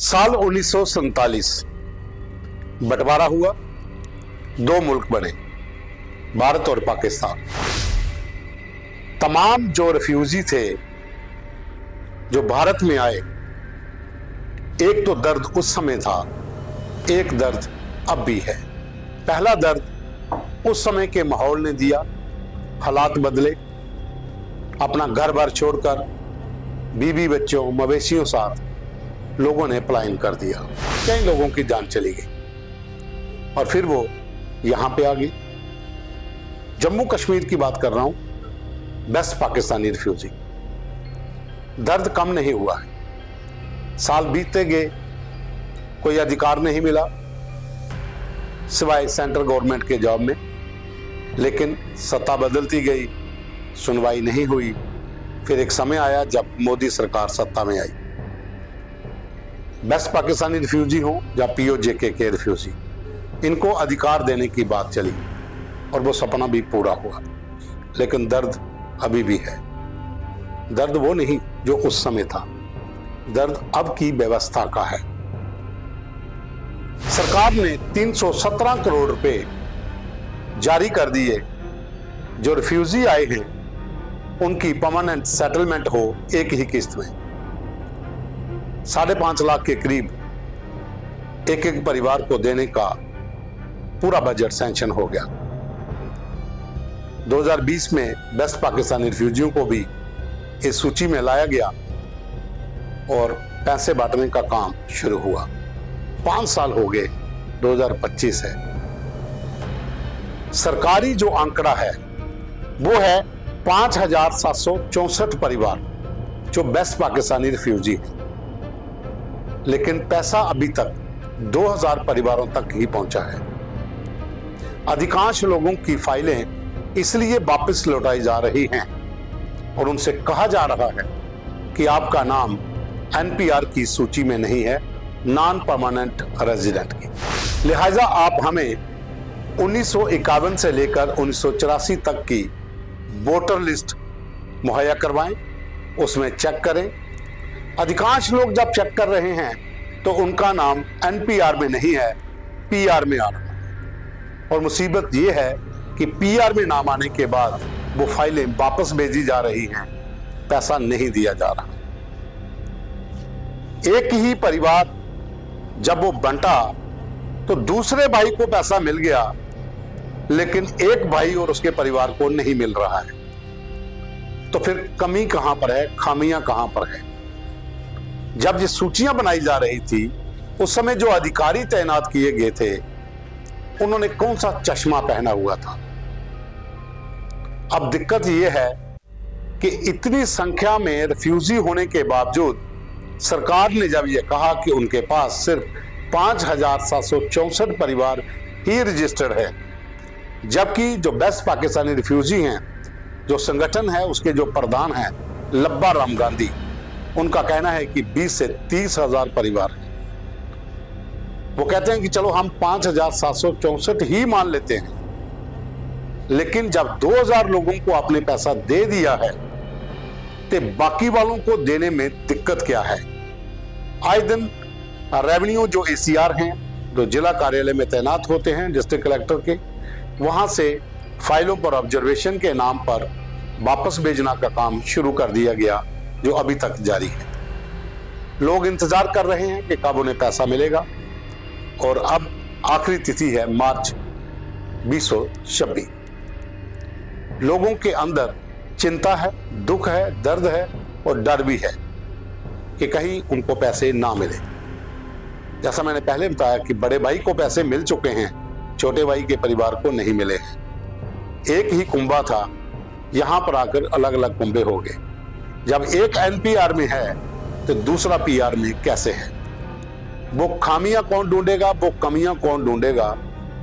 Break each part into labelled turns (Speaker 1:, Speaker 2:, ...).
Speaker 1: साल 1947 बंटवारा हुआ, दो मुल्क बने, भारत और पाकिस्तान। तमाम जो रिफ्यूजी थे जो भारत में आए, एक तो दर्द उस समय था, एक दर्द अब भी है। पहला दर्द उस समय के माहौल ने दिया, हालात बदले, अपना घर बार छोड़कर बीवी बच्चों मवेशियों साथ लोगों ने पलायन कर दिया। कई लोगों की जान चली गई और फिर वो यहां पे आ गई। जम्मू कश्मीर की बात कर रहा हूं, बेस्ट पाकिस्तानी रिफ्यूजी। दर्द कम नहीं हुआ है, साल बीतते गए, कोई अधिकार नहीं मिला सिवाय सेंट्रल गवर्नमेंट के जॉब में, लेकिन सत्ता बदलती गई, सुनवाई नहीं हुई। फिर एक समय आया जब मोदी सरकार सत्ता में आई। बेस्ट पाकिस्तानी रिफ्यूजी हो या पीओजेके के रिफ्यूजी, इनको अधिकार देने की बात चली और वो सपना भी पूरा हुआ, लेकिन दर्द अभी भी है। दर्द वो नहीं जो उस समय था, दर्द अब की व्यवस्था का है। सरकार ने 317 करोड़ रुपए जारी कर दिए, जो रिफ्यूजी आए हैं उनकी परमानेंट सेटलमेंट हो एक ही किस्त में। 5.5 लाख के करीब एक एक परिवार को देने का पूरा बजट सैंक्शन हो गया। 2020 में बेस्ट पाकिस्तानी रिफ्यूजियों को भी इस सूची में लाया गया और पैसे बांटने का काम शुरू हुआ। 5 साल हो गए, 2025 है। सरकारी जो आंकड़ा है वो है 5,764 परिवार जो बेस्ट पाकिस्तानी रिफ्यूजी हैं, लेकिन पैसा अभी तक 2,000 परिवारों तक ही पहुंचा है। अधिकांश लोगों की फाइलें इसलिए वापस लौटाई जा रही हैं और उनसे कहा जा रहा है कि आपका नाम एनपीआर की सूची में नहीं है, नॉन परमानेंट रेजिडेंट की। लिहाजा आप हमें 1951 से लेकर 1984 तक की वोटर लिस्ट मुहैया करवाएं, उसमें चेक करें। अधिकांश लोग जब चेक कर रहे हैं तो उनका नाम एनपीआर में नहीं है, पीआर में आ रहा है। और मुसीबत यह है कि पीआर में नाम आने के बाद वो फाइलें वापस भेजी जा रही हैं, पैसा नहीं दिया जा रहा। एक ही परिवार जब वो बंटा तो दूसरे भाई को पैसा मिल गया, लेकिन एक भाई और उसके परिवार को नहीं मिल रहा है। तो फिर कमी कहां पर है, खामियां कहां पर है? जब ये सूचियां बनाई जा रही थी, उस समय जो अधिकारी तैनात किए गए थे, उन्होंने कौन सा चश्मा पहना हुआ था? अब दिक्कत यह है कि इतनी संख्या में रिफ्यूजी होने के बावजूद सरकार ने जब यह कहा कि उनके पास सिर्फ 5,764 परिवार ही रजिस्टर्ड है, जबकि जो बेस्ट पाकिस्तानी रिफ्यूजी हैं, जो संगठन है उसके जो प्रधान हैं लब्बा राम गांधी, उनका कहना है कि 20 से 30 हजार परिवार हैं। वो कहते हैं कि चलो हम 5,764 ही मान लेते हैं, लेकिन जब 2,000 लोगों को आपने पैसा दे दिया है तो बाकी वालों को देने में दिक्कत क्या है? आए दिन रेवेन्यू जो एसीआर हैं, जो जिला कार्यालय में तैनात होते हैं डिस्ट्रिक्ट कलेक्टर के, वहां से फाइलों पर ऑब्जर्वेशन के नाम पर वापस भेजना का काम शुरू कर दिया गया, जो अभी तक जारी है। लोग इंतजार कर रहे हैं कि कब उन्हें पैसा मिलेगा और अब आखिरी तिथि है मार्च 2026। लोगों के अंदर चिंता है, दुख है, दर्द है और डर भी है कि कहीं उनको पैसे ना मिले। जैसा मैंने पहले बताया कि बड़े भाई को पैसे मिल चुके हैं, छोटे भाई के परिवार को नहीं मिले हैं। एक ही कुंबा था, यहां पर आकर अलग अलग कुंबे हो गए। जब एक एनपीआर में है तो दूसरा पीआर में कैसे है? वो खामियां कौन ढूंढेगा, वो कमियां कौन ढूंढेगा?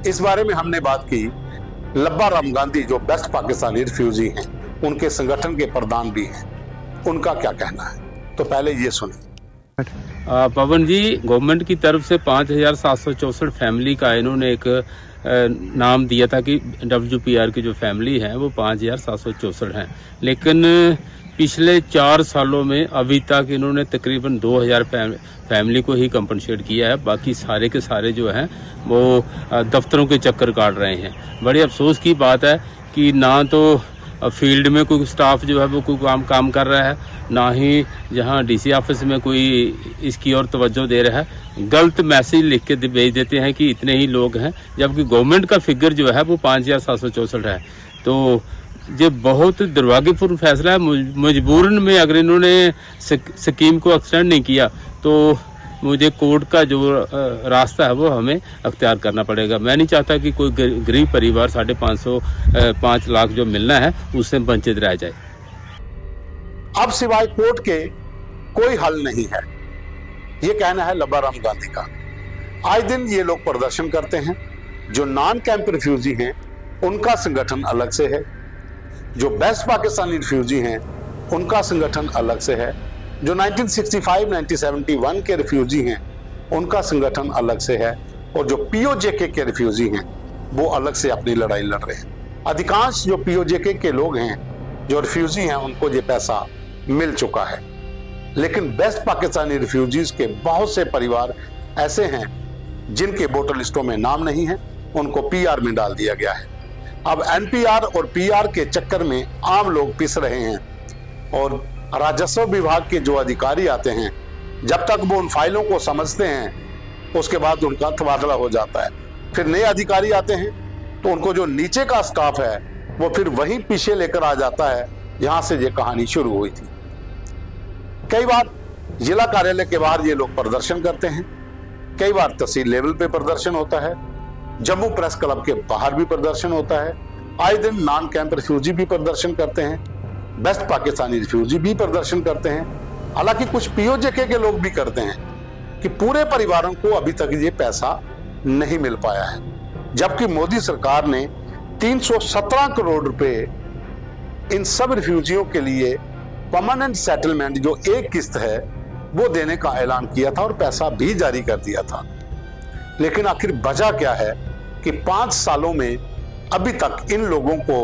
Speaker 1: इस बारे में हमने बात की लब्बा राम गांधी, जो बेस्ट पाकिस्तानी रिफ्यूजी हैं, उनके संगठन के प्रधान भी हैं, उनका क्या कहना है, तो पहले ये सुनिए।
Speaker 2: पवन जी, गवर्नमेंट की तरफ से 5,764 फैमिली का इन्होंने एक नाम दिया था कि WPR की जो फैमिली है वो 5,764 हैं, लेकिन पिछले 4 सालों में अभी तक इन्होंने तकरीबन 2000 फैमिली को ही कंपनसेट किया है। बाकी सारे के सारे जो हैं वो दफ्तरों के चक्कर काट रहे हैं। बड़ी अफसोस की बात है कि ना तो फील्ड में कोई स्टाफ जो है वो कोई काम कर रहा है, ना ही जहां डीसी ऑफिस में कोई इसकी ओर तवज्जो दे रहा है। गलत मैसेज लिख के भेज देते हैं कि इतने ही लोग हैं, जबकि गवर्नमेंट का फिगर जो है वो 5764 है। तो ये बहुत दुर्भाग्यपूर्ण फैसला है। मजबूरन में अगर इन्होंने स्कीम को एक्सटेंड नहीं किया तो मुझे कोर्ट का जो रास्ता है वो हमें अख्तियार करना पड़ेगा। मैं नहीं चाहता कि कोई गरीब परिवार 5 लाख जो मिलना है उससे वंचित रह जाए।
Speaker 1: अब सिवाय कोर्ट के कोई हल नहीं है, ये कहना है लब्बा राम गांधी का। आए दिन ये लोग प्रदर्शन करते हैं। जो नॉन कैंप रिफ्यूजी हैं उनका संगठन अलग से है, जो बेस्ट पाकिस्तानी रिफ्यूजी हैं उनका संगठन अलग से है, जो 1965-1971 के रिफ्यूजी हैं उनका संगठन अलग से है, और जो पीओजेके के रिफ्यूजी हैं वो अलग से अपनी लड़ाई लड़ रहे हैं। अधिकांश जो पीओजेके के लोग हैं, जो रिफ्यूजी हैं, उनको ये पैसा मिल चुका है, लेकिन बेस्ट पाकिस्तानी रिफ्यूजीज के बहुत से परिवार ऐसे हैं जिनके वोटर लिस्टों में नाम नहीं है, उनको पीआर में डाल दिया गया है। अब एनपीआर और पीआर के चक्कर में आम लोग पिस रहे हैं, और राजस्व विभाग के जो अधिकारी आते हैं, जब तक वो उन फाइलों को समझते हैं उसके बाद उनका तबादला हो जाता है। फिर नए अधिकारी आते हैं तो उनको जो नीचे का स्टाफ है वो फिर वहीं पीछे लेकर आ जाता है जहां से ये कहानी शुरू हुई थी। कई बार जिला कार्यालय के बाहर ये लोग प्रदर्शन करते हैं, कई बार तहसील लेवल पे प्रदर्शन होता है, जम्मू प्रेस क्लब के बाहर भी प्रदर्शन होता है। आए दिन नॉन कैंप रिफ्यूजी भी प्रदर्शन करते हैं, बेस्ट पाकिस्तानी रिफ्यूजी भी प्रदर्शन करते हैं। हालांकि कुछ पीओजेके के लोग भी करते हैं कि पूरे परिवारों को अभी तक ये पैसा नहीं मिल पाया है, जबकि मोदी सरकार ने 317 करोड़ रुपए इन सब रिफ्यूजियों के लिए परमानेंट सेटलमेंट जो एक किस्त है वो देने का ऐलान किया था और पैसा भी जारी कर दिया था। लेकिन आखिर वजह क्या है कि 5 सालों में अभी तक इन लोगों को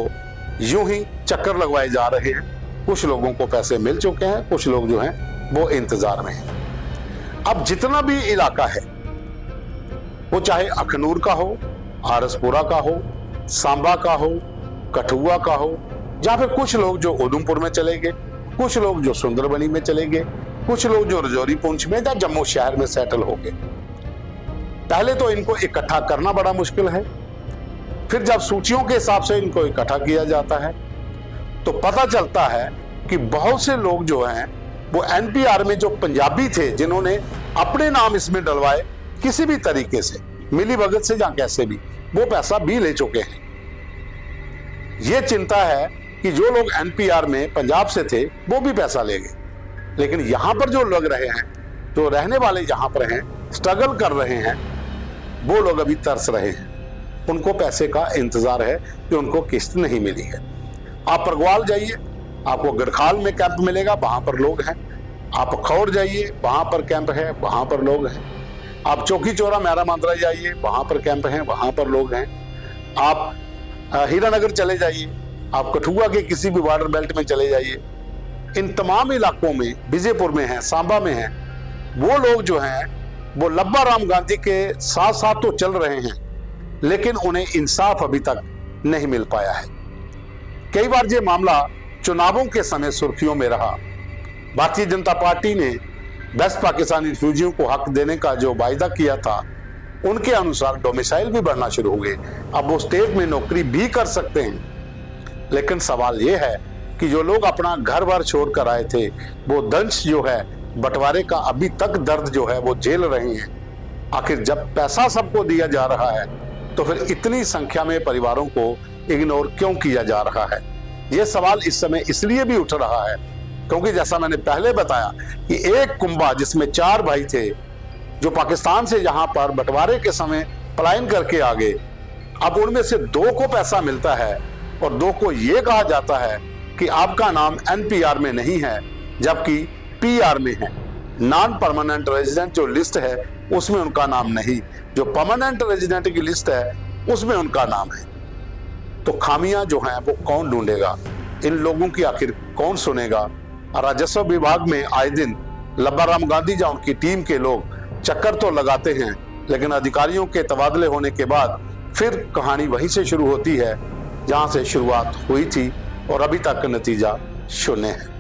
Speaker 1: यूं ही चक्कर लगवाए जा रहे हैं। कुछ लोगों को पैसे मिल चुके हैं, कुछ लोग जो हैं वो इंतजार में हैं। अब जितना भी इलाका है, वो चाहे अखनूर का हो, आरसपुरा का हो, सांबा का हो, कठुआ का हो, या फिर कुछ लोग जो उधमपुर में चले गए, कुछ लोग जो सुंदरबनी में चले गए, कुछ लोग जो रजौरी पुंछ में या जम्मू शहर में सेटल हो गए। पहले तो इनको इकट्ठा करना बड़ा मुश्किल है, फिर जब सूचियों के हिसाब से इनको इकट्ठा किया जाता है तो पता चलता है कि बहुत से लोग जो हैं वो एनपीआर में जो पंजाबी थे, जिन्होंने अपने नाम इसमें डलवाए किसी भी तरीके से, मिली भगत से या कैसे भी, वो पैसा भी ले चुके हैं। ये चिंता है कि जो लोग एनपीआर में पंजाब से थे वो भी पैसा ले गए, लेकिन यहां पर जो लोग रहे हैं, जो रहने वाले यहां पर हैं, स्ट्रगल कर रहे हैं, वो लोग अभी तरस रहे हैं। उनको पैसे का इंतजार है कि उनको किस्त नहीं मिली है। आप परगवाल जाइए, आपको गढ़खाल में कैंप मिलेगा, वहां पर लोग हैं। आप खौर जाइए, वहां पर कैंप है, वहां पर लोग हैं। आप चौकी चौरा मैरा मांद्रा जाइए, वहां पर कैंप हैं, वहां पर लोग हैं। आप हीरानगर चले जाइए, आप कठुआ के किसी भी बॉर्डर बेल्ट में चले जाइए, इन तमाम इलाकों में, विजयपुर में है, सांबा में है, वो लोग जो हैं वो लब्बा राम गांधी के साथ साथ तो चल रहे हैं, लेकिन उन्हें इंसाफ अभी तक नहीं मिल पाया है। कई बार ये मामला चुनावों के समय सुर्खियों में रहा। भारतीय जनता पार्टी ने बेस्ट पाकिस्तानी रिफ्यूजियों को हक देने का जो वायदा किया था, उनके अनुसार डोमिसाइल भी बढ़ना शुरू हो गए। अब वो स्टेट में नौकरी भी कर सकते हैं। लेकिन सवाल ये है कि जो लोग अपना घर बार छोड़ कर आए थे, वो दंश जो है बंटवारे का अभी तक दर्द जो है वो झेल रहे हैं। आखिर जब पैसा सबको दिया जा रहा है तो फिर इतनी संख्या में परिवारों को इग्नोर क्यों किया जा रहा है? यह सवाल इस समय इसलिए भी उठ रहा है क्योंकि जैसा मैंने पहले बताया कि एक कुंभा जिसमें 4 भाई थे, जो पाकिस्तान से यहां पर बंटवारे के समय पलायन करके आ गए, अब उनमें से 2 को पैसा मिलता है और 2 को यह कहा जाता है कि आपका नाम एनपीआर में नहीं है, जबकि पीआर में है। नॉन परमानेंट रेजिडेंट जो लिस्ट है उसमें उनका नाम नहीं, जो परमानेंट रेजिडेंट की लिस्ट है उसमें उनका नाम है। तो खामियां जो हैं वो कौन ढूंढेगा? इन लोगों की आखिर कौन सुनेगा? राजस्व विभाग में आए दिन लब्बाराम गांधी या उनकी टीम के लोग चक्कर तो लगाते हैं, लेकिन अधिकारियों के तबादले होने के बाद फिर कहानी वहीं से शुरू होती है जहां से शुरुआत हुई थी और अभी तक नतीजा शून्य है।